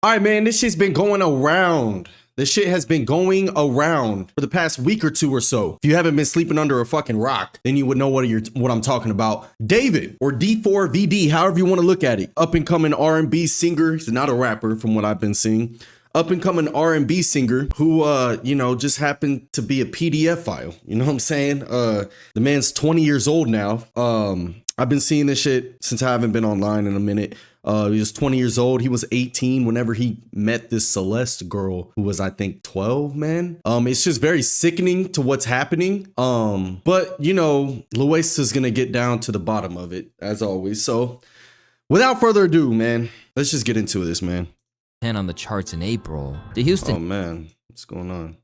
All right, man, this shit's been going around. This shit has been going around for the past week or two or so. If you haven't been sleeping under a fucking rock, then you would know what I'm talking about. David, or D4VD, however you want to look at it. Up and coming R&B singer. He's not a rapper from what I've been seeing. Up and coming R&B singer who, just happened to be a PDF file. You know what I'm saying? The man's 20 years old now. I've been seeing this shit since I haven't been online in a minute. He was 20 years old. He was 18 whenever he met this Celeste girl who was, I think, 12, man. It's just very sickening to what's happening. But Luis is going to get down to the bottom of it as always. So without further ado, man, let's just get into this, man. 10 on the charts in April. The Houston. Oh, man. What's going on?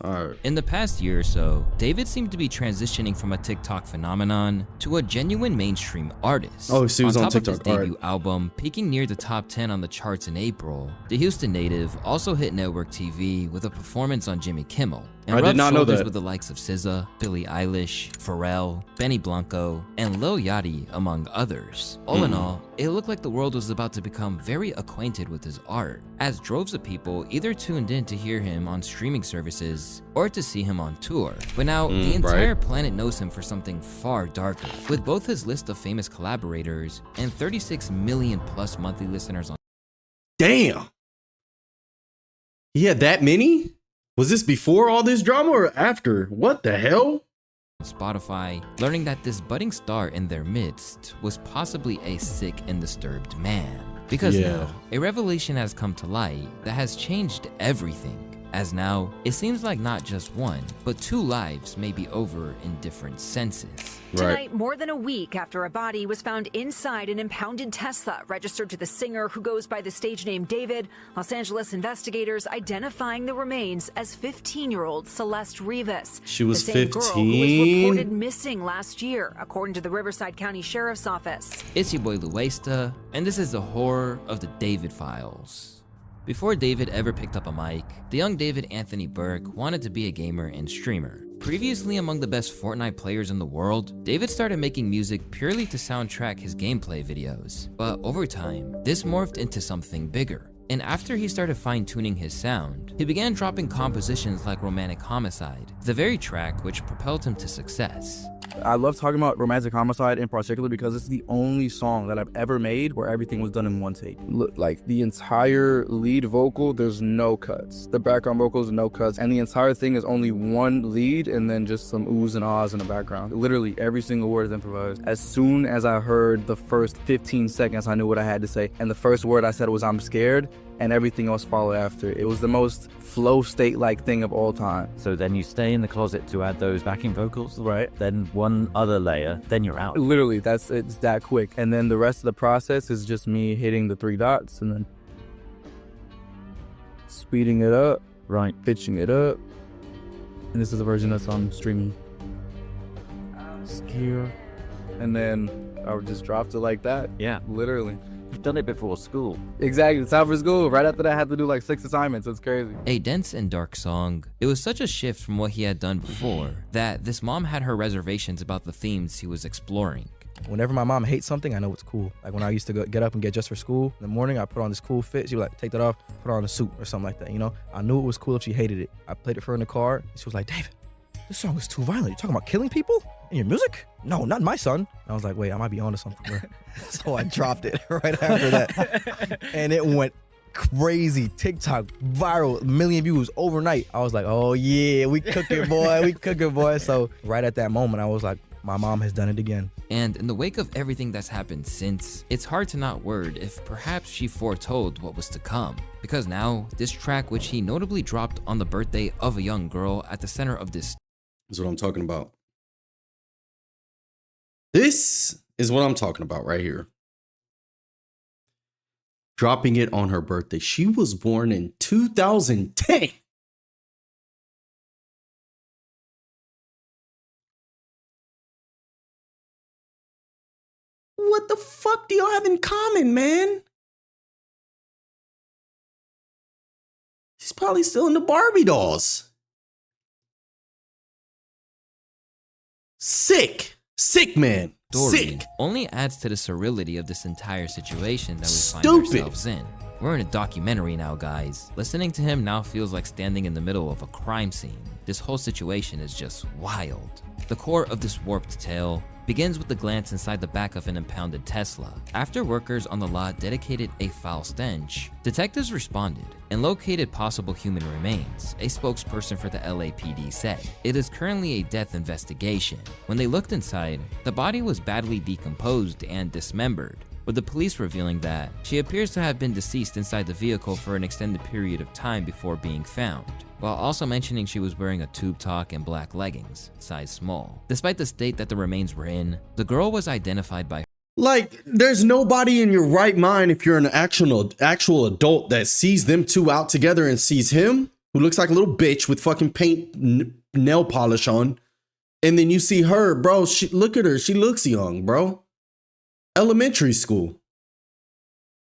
All right. In the past year or so, David seemed to be transitioning from a TikTok phenomenon to a genuine mainstream artist. Oh, so he was on top TikTok. Of his debut album, peaking near the top 10 on the charts in April, the Houston native also hit network TV with a performance on Jimmy Kimmel. And I did not know that. With the likes of SZA, Billie Eilish, Pharrell, Benny Blanco, and Lil Yachty, among others. All in all, it looked like the world was about to become very acquainted with his art, as droves of people either tuned in to hear him on streaming services or to see him on tour. But now, the entire planet knows him for something far darker, with both his list of famous collaborators and 36 million plus monthly listeners on. Damn. He had that many? Was this before all this drama or after? What the hell? Spotify, learning that this budding star in their midst was possibly a sick and disturbed man. Because now, a revelation has come to light that has changed everything. As now, it seems like not just one, but two lives may be over in different senses. Tonight, more than a week after a body was found inside an impounded Tesla registered to the singer who goes by the stage name David, Los Angeles investigators identifying the remains as 15-year-old Celeste Rivas. She was the same 15? girl who was reported missing last year, according to the Riverside County Sheriff's Office. It's your boy Luesta, and this is the horror of the David Files. Before David ever picked up a mic, the young David Anthony Burke wanted to be a gamer and streamer. Previously among the best Fortnite players in the world, David started making music purely to soundtrack his gameplay videos. But over time, this morphed into something bigger. And after he started fine-tuning his sound, he began dropping compositions like Romantic Homicide, the very track which propelled him to success. I love talking about Romantic Homicide in particular because it's the only song that I've ever made where everything was done in one take. Look, like the entire lead vocal, there's no cuts. The background vocals, no cuts. And the entire thing is only one lead and then just some oohs and ahs in the background. Literally every single word is improvised. As soon as I heard the first 15 seconds, I knew what I had to say. And the first word I said was, "I'm scared," and everything else followed after. It was the most flow state-like thing of all time. So then you stay in the closet to add those backing vocals, right? Then one other layer, then you're out. Literally, it's that quick. And then the rest of the process is just me hitting the three dots and then speeding it up, right? Pitching it up. And this is the version that's on streaming. Secure. And then I just dropped it like that. Yeah. Literally. You've done it before school. Exactly, it's time for school. Right after that, I had to do like 6 assignments. It's crazy. A dense and dark song, it was such a shift from what he had done before that this mom had her reservations about the themes he was exploring. Whenever my mom hates something, I know it's cool. Like when I used to get up and get dressed for school in the morning, I put on this cool fit. She would like, take that off, put on a suit or something like that, I knew it was cool if she hated it. I played it for her in the car. She was like, "David, this song is too violent. You're talking about killing people in your music? No, not my son." And I was like, wait, I might be onto something here. So I dropped it right after that. And it went crazy. TikTok, viral, 1 million views overnight. I was like, oh yeah, we cooking, boy. We cooking, boy. So right at that moment, I was like, my mom has done it again. And in the wake of everything that's happened since, it's hard to not word if perhaps she foretold what was to come. Because now, this track which he notably dropped on the birthday of a young girl at the center of this. This is what I'm talking about. This is what I'm talking about right here. Dropping it on her birthday. She was born in 2010. What the fuck do y'all have in common, man? She's probably still into Barbie dolls. Sick. Sick, man. story Sick. only adds to the surreality of this entire situation that we Stupid. find ourselves in. We're in a documentary now, guys. Listening to him now feels like standing in the middle of a crime scene. This whole situation is just wild. The core of this warped tale begins with a glance inside the back of an impounded Tesla. After workers on the lot dedicated a foul stench, detectives responded and located possible human remains, a spokesperson for the LAPD said. It is currently a death investigation. When they looked inside, the body was badly decomposed and dismembered, with the police revealing that she appears to have been deceased inside the vehicle for an extended period of time before being found, while also mentioning she was wearing a tube top and black leggings, size small. Despite the state that the remains were in, the girl was identified by Like, there's nobody in your right mind if you're an actual adult that sees them two out together and sees him, who looks like a little bitch with fucking nail polish on, and then you see her, bro. Look at her. She looks young, bro. Elementary school.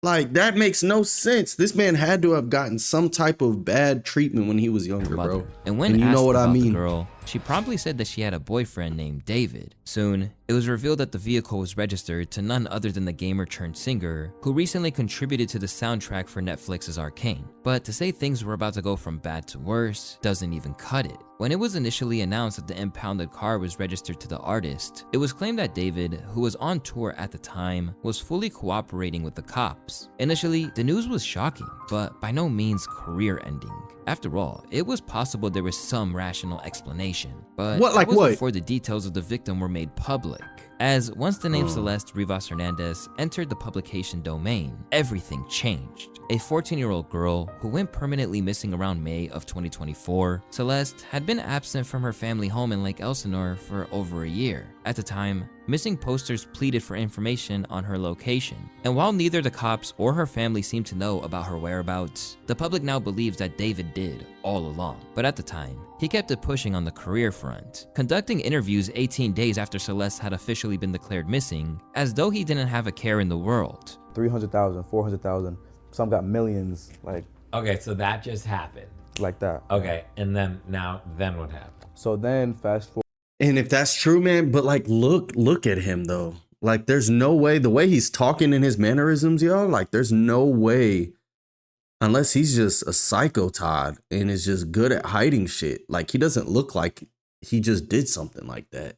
Like, that makes no sense. This man had to have gotten some type of bad treatment when he was younger, bro. And when you asked know what I about mean. the girl, she promptly said that she had a boyfriend named David. Soon, it was revealed that the vehicle was registered to none other than the gamer-turned-singer who recently contributed to the soundtrack for Netflix's Arcane. But to say things were about to go from bad to worse doesn't even cut it. When it was initially announced that the impounded car was registered to the artist, it was claimed that David, who was on tour at the time, was fully cooperating with the cops. Initially, the news was shocking, but by no means career-ending. After all, it was possible there was some rational explanation, but What, like that was what? before the details of the victim were made public. As once the name Celeste Rivas Hernandez entered the publication domain, everything changed. A 14-year-old girl who went permanently missing around May of 2024, Celeste had been absent from her family home in Lake Elsinore for over a year. At the time, missing posters pleaded for information on her location, and while neither the cops or her family seemed to know about her whereabouts, the public now believes that David did all along. But at the time, he kept it pushing on the career front, conducting interviews 18 days after Celeste had officially been declared missing, as though he didn't have a care in the world. 300,000, 400,000. Some got millions, Okay, so that just happened. like that. Okay, and then what happened? So then fast forward. And if that's true, man, but like, look at him though. Like, there's no way, the way he's talking in his mannerisms, yo, like, there's no way, unless he's just a psycho Todd and is just good at hiding shit. Like, he doesn't look like he just did something like that.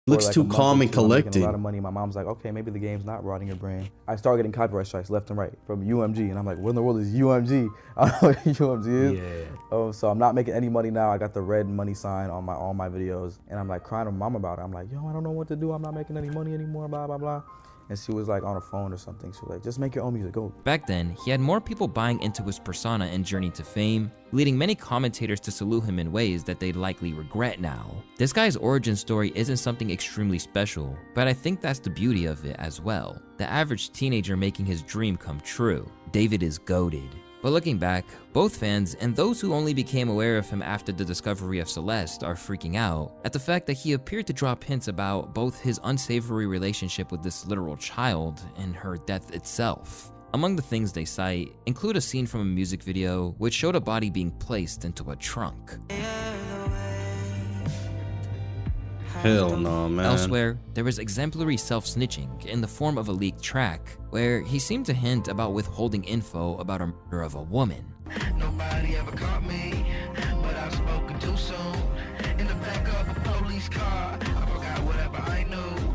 Looks like too a month calm or and two, I'm making collected. a lot of money. My mom's like, okay, maybe the game's not rotting your brain. I started getting copyright strikes left and right from UMG, and I'm like, what in the world is UMG? I don't know what UMG is. Yeah. So I'm not making any money now. I got the red money sign on all my videos, and I'm like crying to my mom about it. I'm like, yo, I don't know what to do. I'm not making any money anymore, blah, blah, blah. And she was like on a phone or something. She was like, just make your own music, go. Back then, he had more people buying into his persona and journey to fame, leading many commentators to salute him in ways that they'd likely regret now. This guy's origin story isn't something extremely special, but I think that's the beauty of it as well. The average teenager making his dream come true. David is goated. But looking back, both fans and those who only became aware of him after the discovery of Celeste are freaking out at the fact that he appeared to drop hints about both his unsavory relationship with this literal child and her death itself. Among the things they cite include a scene from a music video which showed a body being placed into a trunk. Hell no, man. Elsewhere, there was exemplary self-snitching in the form of a leaked track, where he seemed to hint about withholding info about a murder of a woman. Nobody ever caught me, but I've spoken too soon. In the back of a police car, I forgot whatever I knew.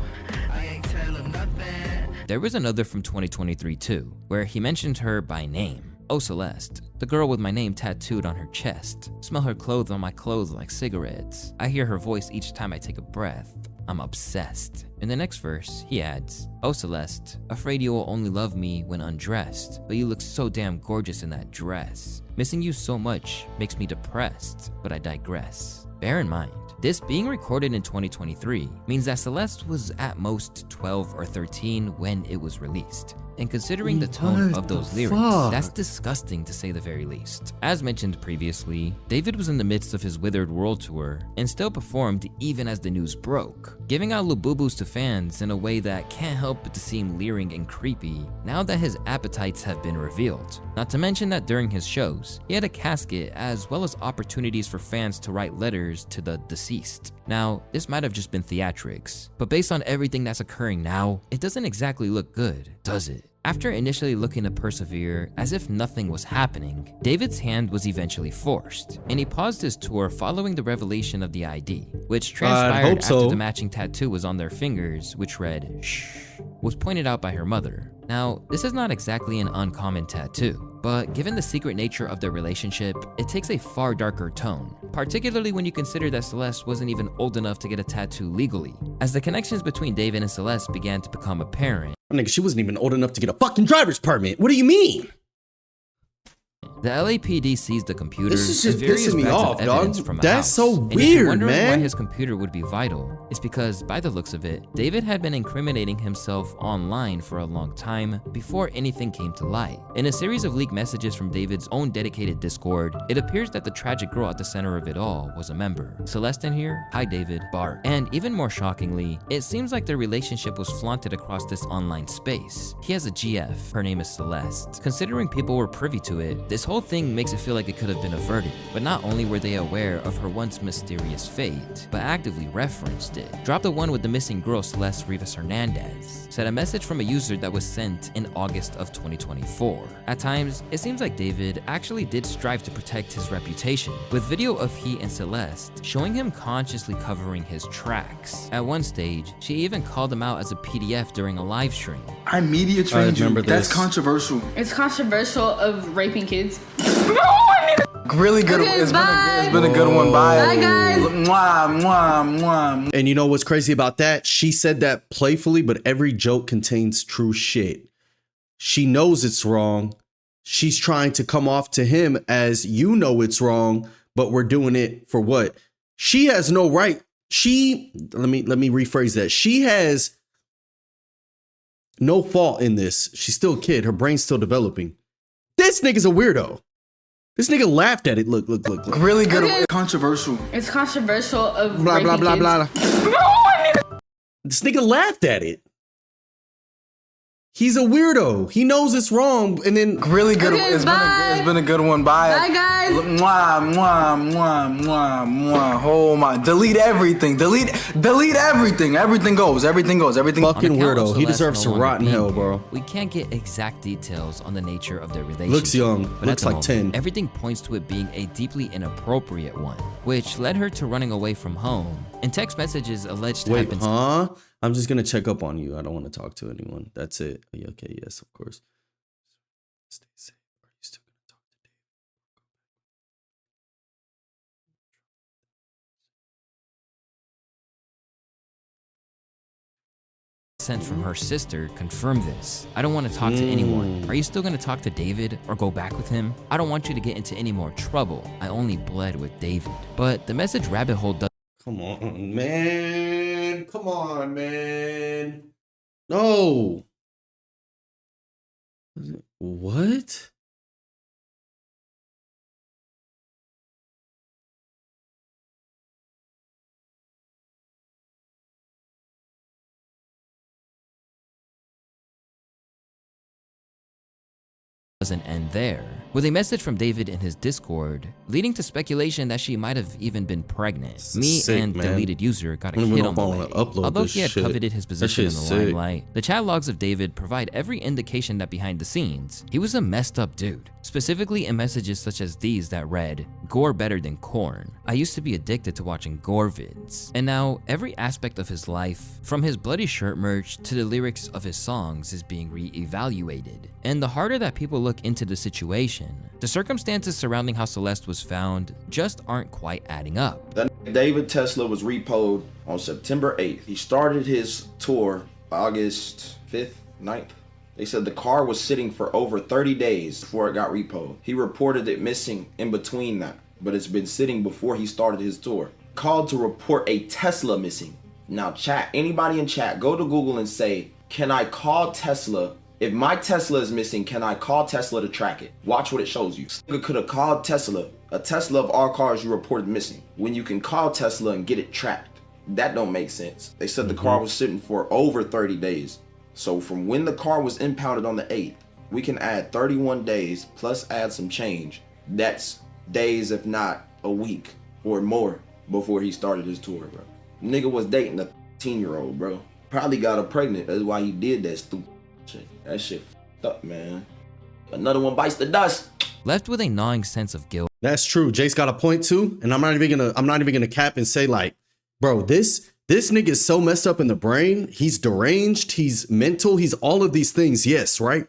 I ain't telling nothing. There was another from 2023 too, where he mentioned her by name. Oh Celeste, the girl with my name tattooed on her chest. Smell her clothes on my clothes like cigarettes. I hear her voice each time I take a breath. I'm obsessed. In the next verse, he adds, Oh Celeste, afraid you will only love me when undressed, but you look so damn gorgeous in that dress. Missing you so much makes me depressed, but I digress. Bear in mind, this being recorded in 2023 means that Celeste was at most 12 or 13 when it was released. And considering the tone What of those the lyrics, fuck? that's disgusting to say the very least. As mentioned previously, David was in the midst of his Withered World Tour and still performed even as the news broke, giving out Lububus to to fans in a way that can't help but to seem leering and creepy now that his appetites have been revealed. Not to mention that during his shows, he had a casket as well as opportunities for fans to write letters to the deceased. Now, this might have just been theatrics, but based on everything that's occurring now, it doesn't exactly look good, does it? After initially looking to persevere as if nothing was happening, David's hand was eventually forced, and he paused his tour following the revelation of the ID, which transpired after the matching tattoo was on their fingers, which read, "Shh," was pointed out by her mother. Now, this is not exactly an uncommon tattoo, but given the secret nature of their relationship, it takes a far darker tone, particularly when you consider that Celeste wasn't even old enough to get a tattoo legally. As the connections between David and Celeste began to become apparent, Nigga, she wasn't even old enough to get a fucking driver's permit. What do you mean? the LAPD seized the computer This is just and various pissing me bags off, of evidence dog. from a That's house. so And if weird, you're wondering man. why his computer would be vital, it's because, by the looks of it, David had been incriminating himself online for a long time before anything came to light. In a series of leaked messages from David's own dedicated Discord, it appears that the tragic girl at the center of it all was a member. Celeste in here, hi David, Bart. And even more shockingly, it seems like their relationship was flaunted across this online space. He has a GF, her name is Celeste. Considering people were privy to it, this whole thing makes it feel like it could have been averted. But not only were they aware of her once mysterious fate, but actively referenced it. Drop the one with the missing girl Celeste Rivas Hernandez. Said a message from a user that was sent in August of 2024. At times, it seems like David actually did strive to protect his reputation, with video of he and Celeste showing him consciously covering his tracks. At one stage, she even called him out as a PDF during a live stream. I media trained you. remember That's this. controversial. It's controversial of raping kids. Really good. Okay, It's bye. been a good one. Bye. Bye, guys. Mwah, mwah, mwah. And you know what's crazy about that? She said that playfully, but every joke contains true shit. She knows it's wrong. She's trying to come off to him as, you know it's wrong, but we're doing it for what? She has no right. Let me rephrase that. She has no fault in this. She's still a kid. Her brain's still developing. This nigga's a weirdo. This nigga laughed at it. Look. Really good. Okay. Controversial. It's controversial of Blah, raping blah, blah, kids. blah. This nigga laughed at it. He's a weirdo. He knows it's wrong, and then Really good. Okay, It's bye. been a good one. Bye. Bye, guys. Mwah, mwah, mwah, mwah, mwah. Oh my. Delete everything. Delete everything. Everything goes. Everything. fucking On account of weirdo. He Celeste deserves no to longer rot in being hell, here, bro. We can't get exact details on the nature of their relationship. Looks young. But Looks at the like moment, 10. everything points to it being a deeply inappropriate one, which led her to running away from home. And text messages alleged to have Wait, been huh? I'm just gonna check up on you. I don't want to talk to anyone. That's it. Okay, yes, of course. Stay safe. Are you still gonna talk to Dave? sent from her sister confirm this. I don't want to talk to anyone. Are you still going to talk to David or go back with him? I don't want you to get into any more trouble. I only bled with David. But the message rabbit hole does Come on, man. Come on, man. No. What? doesn't end there, with a message from David in his Discord, leading to speculation that she might have even been pregnant. Me Sick, and man. deleted user got a I don't even kid know on if the I way. wanna upload Although this he had shit. coveted his That position in the shit's sick. limelight, the chat logs of David provide every indication that behind the scenes, he was a messed up dude. Specifically in messages such as these that read, "Gore better than corn. I used to be addicted to watching gore vids." And now every aspect of his life, from his bloody shirt merch to the lyrics of his songs, is being re-evaluated. And the harder that people look into the situation, the circumstances surrounding how Celeste was found just aren't quite adding up. That David Tesla was repoed on September 8th. He started his tour August 5th, 9th. They said the car was sitting for over 30 days before it got repoed. He reported it missing in between that, but it's been sitting before he started his tour. Called to report a Tesla missing. Now chat, anybody in chat, go to Google and say, can I call Tesla? If my Tesla is missing, can I call Tesla to track it? Watch what it shows you. You could have called Tesla, a Tesla of all cars you reported missing, when you can call Tesla and get it tracked. That don't make sense. They said the car was sitting for over 30 days. So from when the car was impounded on the 8th, we can add 31 days plus add some change. That's days, if not a week or more, before he started his tour, bro. Nigga was dating a 13-year-old, bro. Probably got her pregnant. That's why he did that stupid shit. That shit f***ed up, man. Another one bites the dust. Left with a gnawing sense of guilt. That's true. Jace got a point too, and I'm not even gonna cap and say like, bro, this nigga is so messed up in the brain. He's deranged. He's mental. He's all of these things. Yes, right.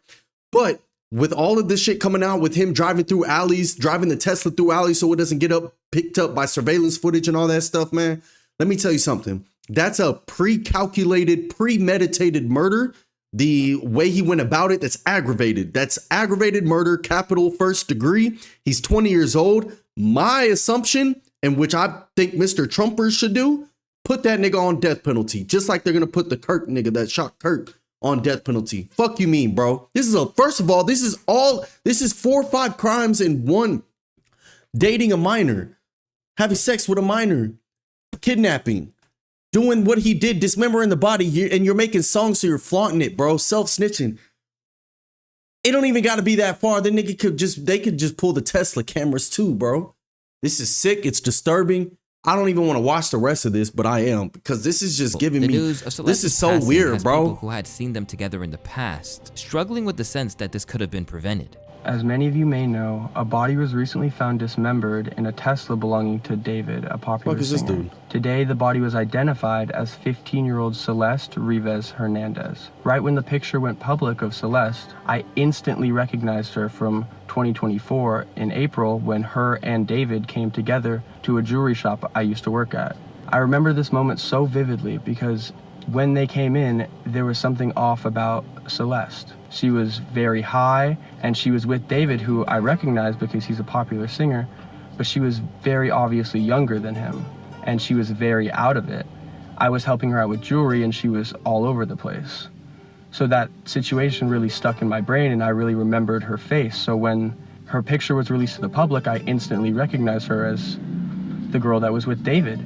But with all of this shit coming out, with him driving through alleys, driving the Tesla through alleys so it doesn't get picked up by surveillance footage and all that stuff, man. Let me tell you something. That's a pre-calculated, premeditated murder. The way he went about it, that's aggravated. That's aggravated murder, capital first degree. He's 20 years old. My assumption, and which I think Mr. Trumpers should do, put that nigga on death penalty. Just like they're going to put the Kirk nigga that shot Kirk on death penalty. Fuck you mean, bro? First of all, this is 4 or 5 crimes in one. Dating a minor, having sex with a minor, kidnapping, doing what he did, dismembering the body, and you're making songs so you're flaunting it, bro. Self-snitching. It don't even got to be that far. The nigga they could just pull the Tesla cameras too, bro. This is sick. It's disturbing. I don't even want to watch the rest of this, but I am, because this is just giving me, this is so weird, bro. People who had seen them together in the past, struggling with the sense that this could have been prevented. As many of you may know, a body was recently found dismembered in a Tesla belonging to David, a popular singer. This dude? Today, the body was identified as 15-year-old Celeste Rivas Hernandez. Right when the picture went public of Celeste, I instantly recognized her from 2024 in April when her and David came together to a jewelry shop I used to work at. I remember this moment so vividly because when they came in, there was something off about Celeste. She was very high, and she was with David, who I recognized because he's a popular singer, but she was very obviously younger than him, and she was very out of it. I was helping her out with jewelry, and she was all over the place. So that situation really stuck in my brain, and I really remembered her face. So when her picture was released to the public, I instantly recognized her as the girl that was with David.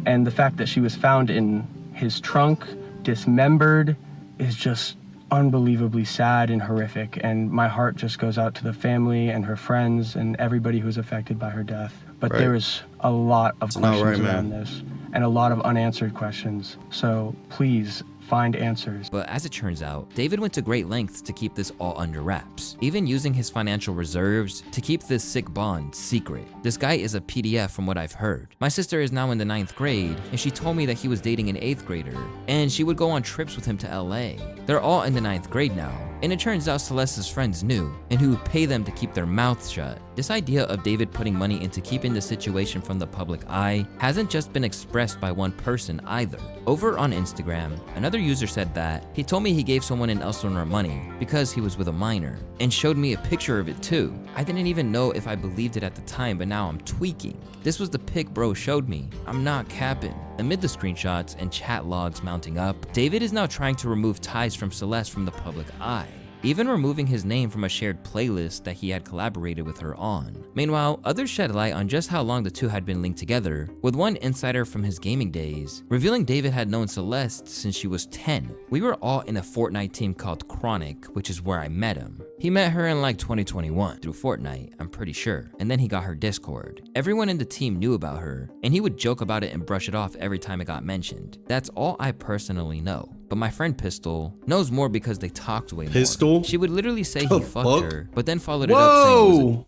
And the fact that she was found in his trunk, dismembered, is just unbelievably sad and horrific, and my heart just goes out to the family and her friends and everybody who's affected by her death. But there is a lot of questions around this and a lot of unanswered questions. So please find answers. But as it turns out, David went to great lengths to keep this all under wraps, even using his financial reserves to keep this sick bond secret. This guy is a PDF from what I've heard. My sister is now in the 9th grade, and she told me that he was dating an 8th grader, and she would go on trips with him to LA. They're all in the 9th grade now, and it turns out Celeste's friends knew, and who would pay them to keep their mouths shut. This idea of David putting money into keeping the situation from the public eye hasn't just been expressed by one person either. Over on Instagram, another user said that he told me he gave someone in Elsinore money because he was with a minor, and showed me a picture of it too. I didn't even know if I believed it at the time, but now I'm tweaking. This was the pic bro showed me. I'm not capping. Amid the screenshots and chat logs mounting up, David is now trying to remove ties from Celeste from the public eye, even removing his name from a shared playlist that he had collaborated with her on. Meanwhile, others shed light on just how long the two had been linked together, with one insider from his gaming days revealing David had known Celeste since she was 10. We were all in a Fortnite team called Chronic, which is where I met him. He met her in like 2021 through Fortnite, I'm pretty sure, and then he got her Discord. Everyone in the team knew about her, and he would joke about it and brush it off every time it got mentioned. That's all I personally know. But my friend Pistol knows more because they talked way more. Pistol? She would literally say he fucked her, but then followed it Whoa! up saying it was a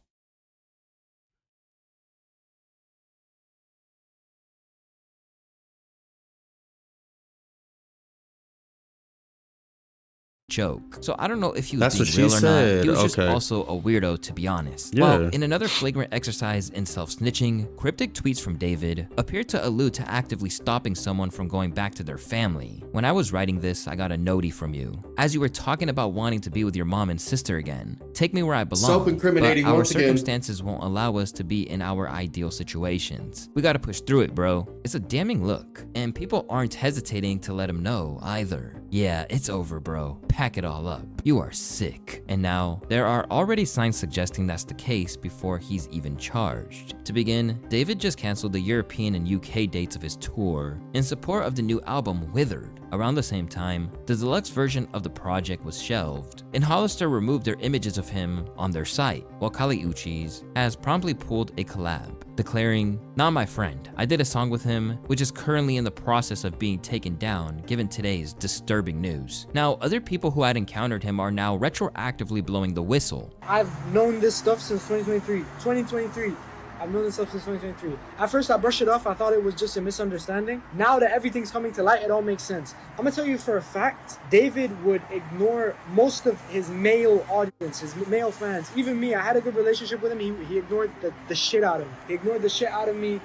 joke. So I don't know if he was being real or not. He was just also a weirdo, to be honest. Well, in another flagrant exercise in self-snitching, cryptic tweets from David appeared to allude to actively stopping someone from going back to their family. When I was writing this, I got a notie from you. As you were talking about wanting to be with your mom and sister again, take me where I belong. Self-incriminating but our once again. circumstances won't allow us to be in our ideal situations. We gotta push through it, bro. It's a damning look, and people aren't hesitating to let him know either. Yeah, it's over, bro. Pack it all up. You are sick. And now, there are already signs suggesting that's the case before he's even charged. To begin, David just canceled the European and UK dates of his tour in support of the new album Withered. Around the same time, the deluxe version of the project was shelved, and Hollister removed their images of him on their site, while Kali Uchis has promptly pulled a collab, declaring, "Not my friend. I did a song with him, which is currently in the process of being taken down given today's disturbing news." Now, other people who had encountered him are now retroactively blowing the whistle. I've known this stuff since 2023. 2023. I've known this stuff since 2023. At first, I brushed it off. I thought it was just a misunderstanding. Now that everything's coming to light, it all makes sense. I'm gonna tell you for a fact, David would ignore most of his male audience, his male fans. Even me, I had a good relationship with him. He ignored the shit out of me. He ignored the shit out of me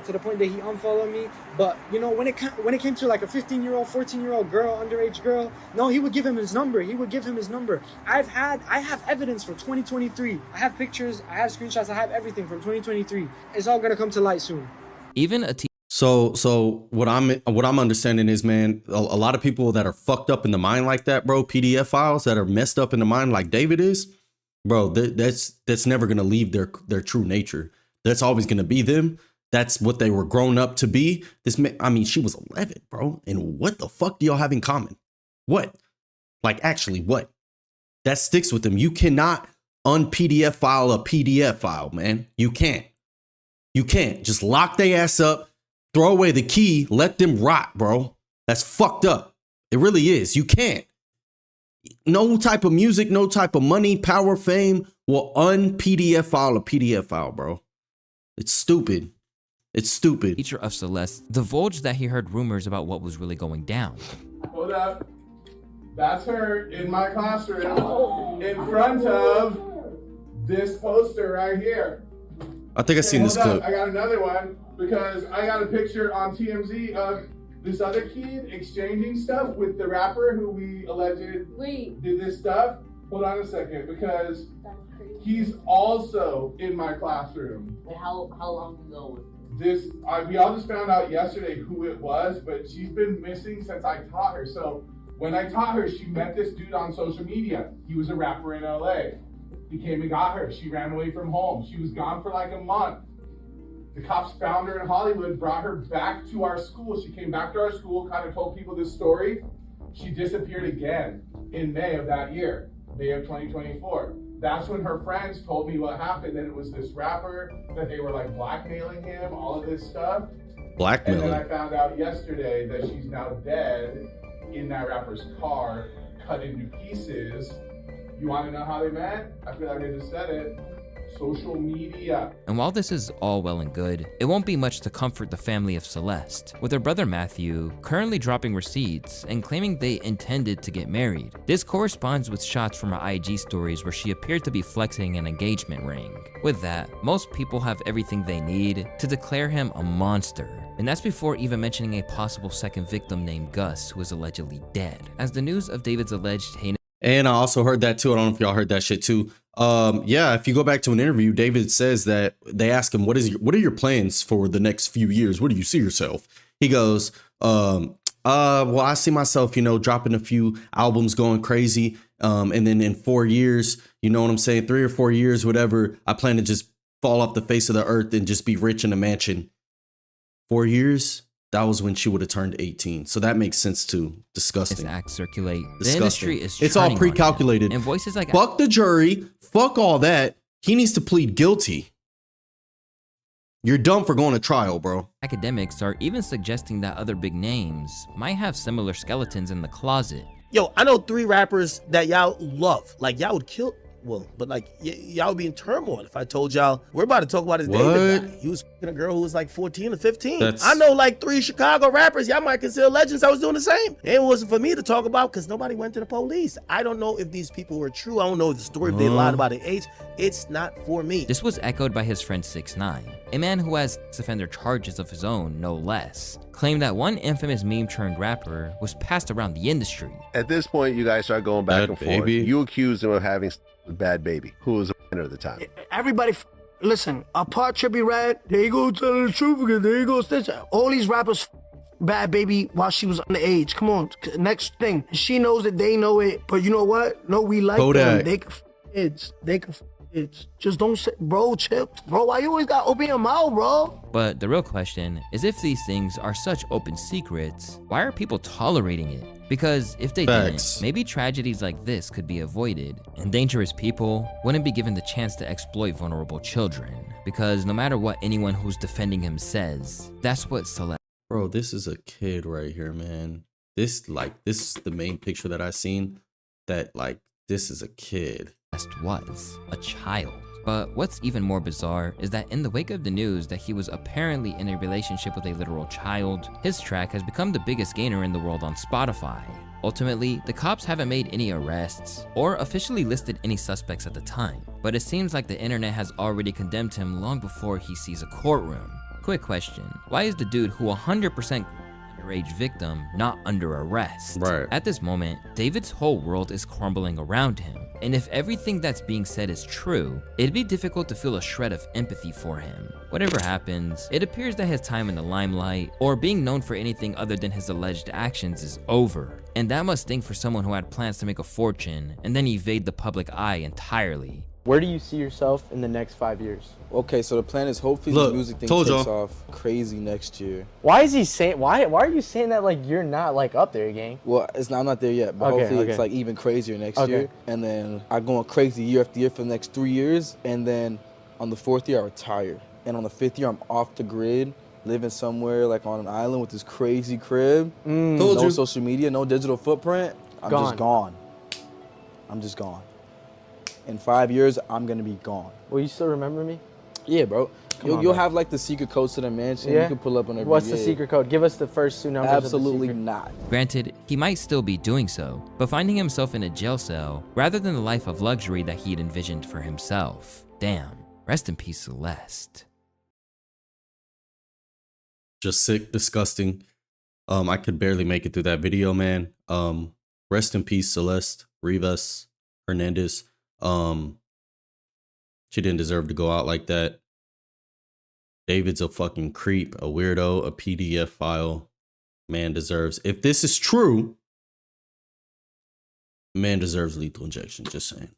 to the point that he unfollowed me. But you know, when it came to like a 15-year-old, 14-year-old girl, underage girl, no, he would give him his number. He would give him his number. I have evidence for 2023. I have pictures, I have screenshots, I have everything from 2023. It's all gonna come to light soon. Even a So what I'm understanding is, man, a lot of people that are fucked up in the mind like that, bro, PDF files that are messed up in the mind like David is, bro, that's never gonna leave their true nature. That's always gonna be them. That's what they were grown up to be. I mean, she was 11, bro. And what the fuck do y'all have in common? What? Like, actually, what? That sticks with them. You cannot un-PDF file a PDF file, man. You can't. You can't. Just lock their ass up, throw away the key, let them rot, bro. That's fucked up. It really is. You can't. No type of music, no type of money, power, fame will un-PDF file a PDF file, bro. It's stupid. It's stupid. Teacher of Celeste divulged that he heard rumors about what was really going down. Hold up. That's her in my classroom in front of this poster right here. I think I've seen this clip. I got another one because I got a picture on TMZ of this other kid exchanging stuff with the rapper who we alleged did this stuff. Hold on a second, because he's also in my classroom. Wait, how long ago was we all just found out yesterday who it was, but she's been missing since I taught her. So when I taught her, she met this dude on social media. He was a rapper in LA. He came and got her. She ran away from home. She was gone for like a month. The cops found her in Hollywood, brought her back to our school. She came back to our school, kind of told people this story. She disappeared again in May of that year, May of 2024. That's when her friends told me what happened, that it was this rapper, that they were like blackmailing him, all of this stuff. Blackmailing. And then I found out yesterday that she's now dead in that rapper's car, cut into pieces. You want to know how they met? I feel like I just said it. Social media. And while this is all well and good, it won't be much to comfort the family of Celeste, with her brother Matthew currently dropping receipts and claiming they intended to get married. This corresponds with shots from her IG stories where she appeared to be flexing an engagement ring. With that, most people have everything they need to declare him a monster. And that's before even mentioning a possible second victim named Gus, who is allegedly dead. As the news of David's alleged heinous. And I also heard that too. I don't know if y'all heard that shit too. Yeah, if you go back to an interview, David says that they ask him, what are your plans for the next few years? Where do you see yourself? He goes, well, I see myself, dropping a few albums, going crazy. And then in 4 years, you know what I'm saying? 3 or 4 years, whatever, I plan to just fall off the face of the earth and just be rich in a mansion. 4 years? That was when she would have turned 18. So that makes sense too. Disgusting. Acts circulate. Disgusting. The industry is it's all pre-calculated. And voices like fuck the jury, fuck all that. He needs to plead guilty. You're dumb for going to trial, bro. Academics are even suggesting that other big names might have similar skeletons in the closet. Yo, I know 3 rappers that y'all love. Like, y'all would kill. Well, but like, y'all would be in turmoil if I told y'all, we're about to talk about his David guy. He was f***ing a girl who was like 14 or 15. I know like 3 Chicago rappers y'all might consider legends. I was doing the same. It wasn't for me to talk about because nobody went to the police. I don't know if these people were true. I don't know the story, if they lied about their age. It's not for me. This was echoed by his friend 6ix9ine, a man who has sex offender charges of his own, no less. Claimed that one infamous meme-turned-rapper was passed around the industry. At this point, you guys start going back and forth. You accused him of having with Bad Baby, who was a minor at the time. Everybody, listen, apart Trippie Redd, there you go telling the truth again, there you go snitch. All these rappers bad baby while she was underage. Come on, next thing. She knows it, they know it, but you know what? No, we like them. They can kids. They can kids. Just don't say, bro, chill. Bro, why you always gotta open your mouth, bro? But the real question is, if these things are such open secrets, why are people tolerating it? Because if they didn't, maybe tragedies like this could be avoided, and dangerous people wouldn't be given the chance to exploit vulnerable children. Because no matter what anyone who's defending him says, that's what Celeste. Bro, this is a kid right here, man. This is the main picture that I seen. That like, this is a kid. Was a child. But what's even more bizarre is that in the wake of the news that he was apparently in a relationship with a literal child, his track has become the biggest gainer in the world on Spotify. Ultimately, the cops haven't made any arrests or officially listed any suspects at the time, but it seems like the internet has already condemned him long before he sees a courtroom. Quick question, why is the dude who 100% underage victim not under arrest? Right. At this moment, David's whole world is crumbling around him. And if everything that's being said is true, it'd be difficult to feel a shred of empathy for him. Whatever happens, it appears that his time in the limelight, or being known for anything other than his alleged actions, is over. And that must sting for someone who had plans to make a fortune and then evade the public eye entirely. Where do you see yourself in the next 5 years? Okay, so the plan is hopefully the music thing takes off crazy next year. Why is he saying? Why are you saying that like you're not like up there, gang? Well, I'm not there yet, but hopefully it's like even crazier next year. And then I go on crazy year after year for the next 3 years, and then on the 4th year I retire, and on the 5th year I'm off the grid, living somewhere like on an island with this crazy crib, no social media, no digital footprint. I'm just gone. I'm just gone. In 5 years, I'm gonna be gone. Will you still remember me? Yeah, bro. You'll have like the secret codes to the mansion. Yeah? You can pull up on every What's the secret code? Give us the first 2 numbers. Absolutely of the not. Granted, he might still be doing so, but finding himself in a jail cell rather than the life of luxury that he'd envisioned for himself. Damn. Rest in peace, Celeste. Just sick, disgusting. I could barely make it through that video, man. Rest in peace, Celeste Rivas Hernandez. She didn't deserve to go out like that. David's a fucking creep, a weirdo, a PDF file. Man deserves, if this is true, man deserves lethal injection, just saying.